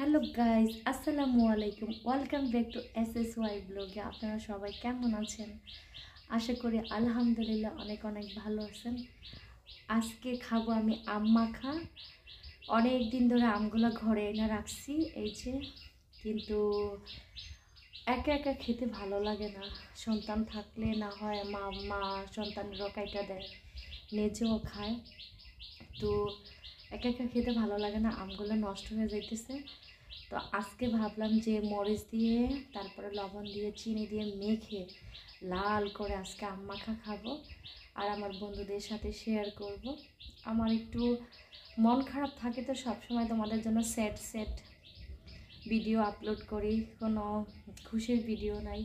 Hello guys, আসসালামু আলাইকুম। Welcome back to SSY ব্লগে। আপনারা সবাই কেমন আছেন? আশা করি আলহামদুলিল্লাহ অনেক অনেক ভালো আছেন। আজকে খাবো আমি আম মাখা। অনেক দিন ধরে আমগুলো ঘরে এনে রাখছি, এই যে। কিন্তু একা একা খেতে ভালো লাগে না। সন্তান থাকলে না হয় মা সন্তানেরও কাইটা দেয়, নিজেও খায়। তো একা একা খেতে ভালো লাগে না, আমগুলো নষ্ট হয়ে যাইতেছে। তো আজকে ভাবলাম যে মরিচ দিয়ে, তারপরে লবণ দিয়ে, চিনি দিয়ে মেখে লাল করে আজকে আম মাখা খাবো আর আমার বন্ধুদের সাথে শেয়ার করব। আমার একটু মন খারাপ থাকে, তো সবসময় তোমাদের জন্য সেট ভিডিও আপলোড করি, কোনো খুশির ভিডিও নাই।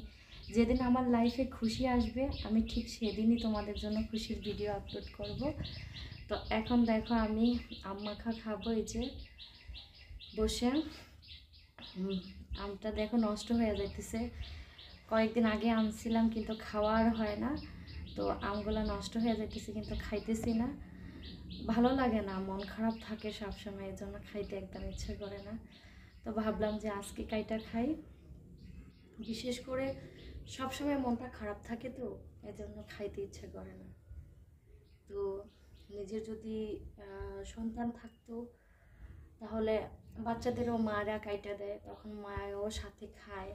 যেদিন আমার লাইফে খুশি আসবে আমি ঠিক সেদিনই তোমাদের জন্য খুশির ভিডিও আপলোড করব। তো এখন দেখো আমি আম মাখা খাবো, এই যে বসে। আমটা দেখো নষ্ট হয়ে যাইতেছে। কয়েকদিন আগে আনছিলাম কিন্তু খাওয়ার হয় না, তো আমগুলো নষ্ট হয়ে যাইতেছে কিন্তু খাইতেছি না। ভালো লাগে না, মন খারাপ থাকে সবসময়, এর জন্য খাইতে একদম ইচ্ছে করে না। তো ভাবলাম যে আজকে কাইটা খাই। বিশেষ করে সবসময় মনটা খারাপ থাকে, তো এজন্য খাইতে ইচ্ছে করে না। তো নিজের যদি সন্তান থাকতো তাহলে বাচ্চাদেরও মারা কাইটা দেয়, তখন মায়ও সাথে খায়,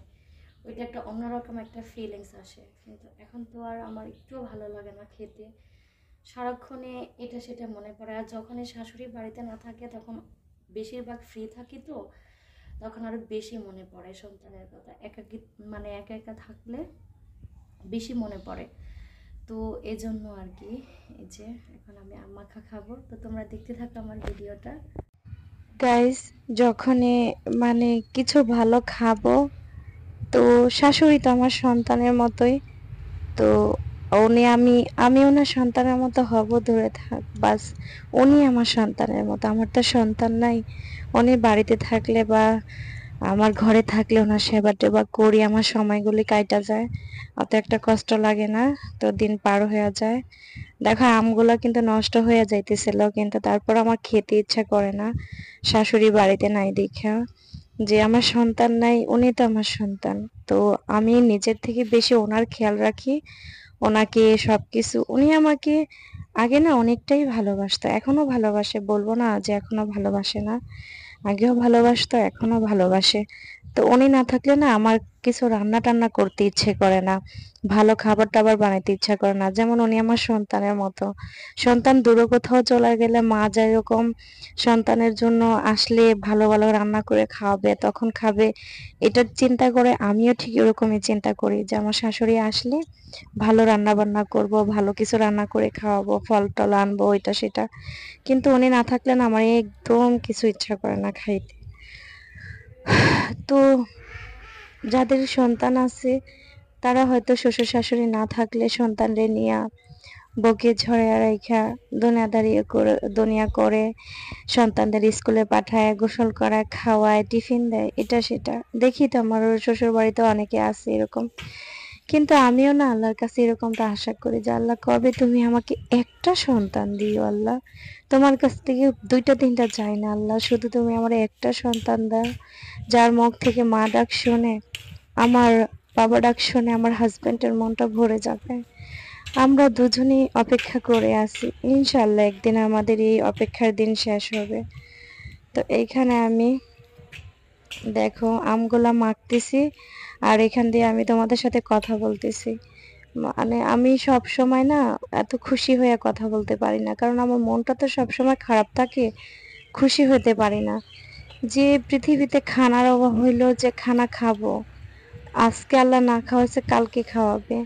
ওইটা একটা অন্যরকম একটা ফিলিংস আসে। কিন্তু এখন তো আর আমার একটুও ভালো লাগে না খেতে, সারাক্ষণে এটা সেটা মনে পড়ে। আর যখনই শাশুড়ি বাড়িতে না থাকে তখন বেশিরভাগ ফ্রি থাকি, তো তখন আরও বেশি মনে পড়ে সন্তানের কথা। একাকি মানে একা একা থাকলে বেশি মনে পড়ে। তো এজন্য আর কি, এই যে এখন আমি আম মাখা খাবো। তো তোমরা দেখতে থাকো আমার ভিডিওটা। গাইস, যখনই কিছু ভালো খাবো, তো শাশুড়ি তো আমার সন্তানের মতোই। তো উনি আমি আমি ওনার সন্তানের মতো হব, ধরে থাক বাস। উনি আমার সন্তানের মতো, আমার তো সন্তান নাই। উনি বাড়িতে থাকলে বা আমার ঘরে থাকলে ওনার সেবা টেবা করি, আমার সময়গুলি কাইটা যায়, অত একটা কষ্ট লাগে না। তো দিন পার হয়ে যায়। দেখো, আমগুলো কিন্তু নষ্ট হয়ে যাইতেছিল, কিন্তু তারপর আমার খেতে ইচ্ছা করে না, শাশুড়ি বাড়িতে নাই দেখা। যে আমার সন্তান নাই, উনি তো আমার সন্তান। তো আমি নিজের থেকে বেশি ওনার খেয়াল রাখি, ওনাকে সবকিছু। উনি আমাকে আগে না অনেকটাই ভালোবাসতো, এখনো ভালোবাসে, বলবো না যে এখনো ভালোবাসে না। আগেও ভালোবাসতো, এখনো ভালোবাসে। তো উনি না থাকলে না আমার কিছু রান্না টান্না করতে ইচ্ছে করে না, ভালো খাবার টাবার বানাইতে ইচ্ছা করে না। যেমন উনি আমার সন্তানের মতো। সন্তান দূরে কোথাও চলে গেলে মা যেরকম সন্তানের জন্য আসলে ভালো ভালো রান্না করে খাওয়াবে, তখন খাবে, এটার চিন্তা করে আমিও ঠিক এরকমই চিন্তা করি যে আমার শাশুড়ি আসলে ভালো রান্না বান্না করব, ভালো কিছু রান্না করে খাওয়াবো, ফল টল আনবো, এটা সেটা। কিন্তু উনি না থাকলে না আমার একদম কিছু ইচ্ছা করে না খাইতে। তো যাদের সন্তান আছে তারা হয়তো শ্বশুর শাশুড়ি না থাকলে সন্তানরে নিয়া বকে ঝরে রাইখা দুনিয়া করে সন্তানদের স্কুলে পাঠায়, গোসল করায়, খাওয়ায়, টিফিন দেয়, এটা সেটা। দেখি তো আমার শ্বশুর বাড়িতে অনেকে আছে এরকম। কিন্তু আমিও না আল্লাহর কাছে এরকমটা আশা করি যে আল্লাহ, কবে তুমি আমাকে একটা সন্তান দিও আল্লাহ। তোমার কাছ থেকে দুইটা তিনটা চাই না আল্লাহ, শুধু তুমি আমার একটা সন্তান দাও, যার মুখ থেকে মা ডাক শুনে, আমার বাবা ডাক শুনে আমার হাজবেন্ডের মনটা ভরে যাবে। আমরা দুজনেই অপেক্ষা করে আছি, ইনশাল্লাহ একদিন আমাদের এই অপেক্ষার দিন শেষ হবে। তো এইখানে আমি দেখো আমগুলা মাখতেছি, আর এখান দিয়ে আমি তোমাদের সাথে কথা বলতেছি। আমি সব সময় না এত খুশি হয়ে কথা বলতে পারি না, কারণ আমার মনটা তো সব সময় খারাপ থাকে, খুশি হতে পারি না। যে পৃথিবীতে খানার অভাব হইলো, যে খানা খাবো, আজকে আল্লাহ না খাওয়াইছে কালকে খাওয়াবে।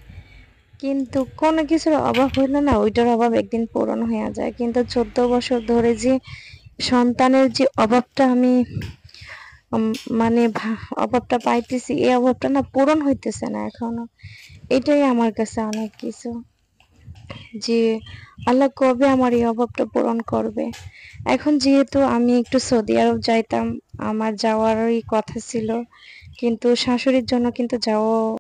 কিন্তু কোনো কিছুর অভাব হইলে না ওইটার অভাব একদিন পূরণ হয়ে যায়। কিন্তু 14 বছর ধরে যে সন্তানের যে অভাবটা আমি উম, অভাবটা পাইতেছি, এই অভাবটা না পূরণ হইতেছে না এখনো। এটাই আমার কাছে অনেক কিছু, যে আল্লাহ কবে আমার এই অভাবটা পূরণ করবে। এখন যেহেতু আমি একটু সৌদি আরব যাইতাম, আমার যাওয়ারই কথা ছিল, কিন্তু শাশুড়ির জন্য কিন্তু যাওয়া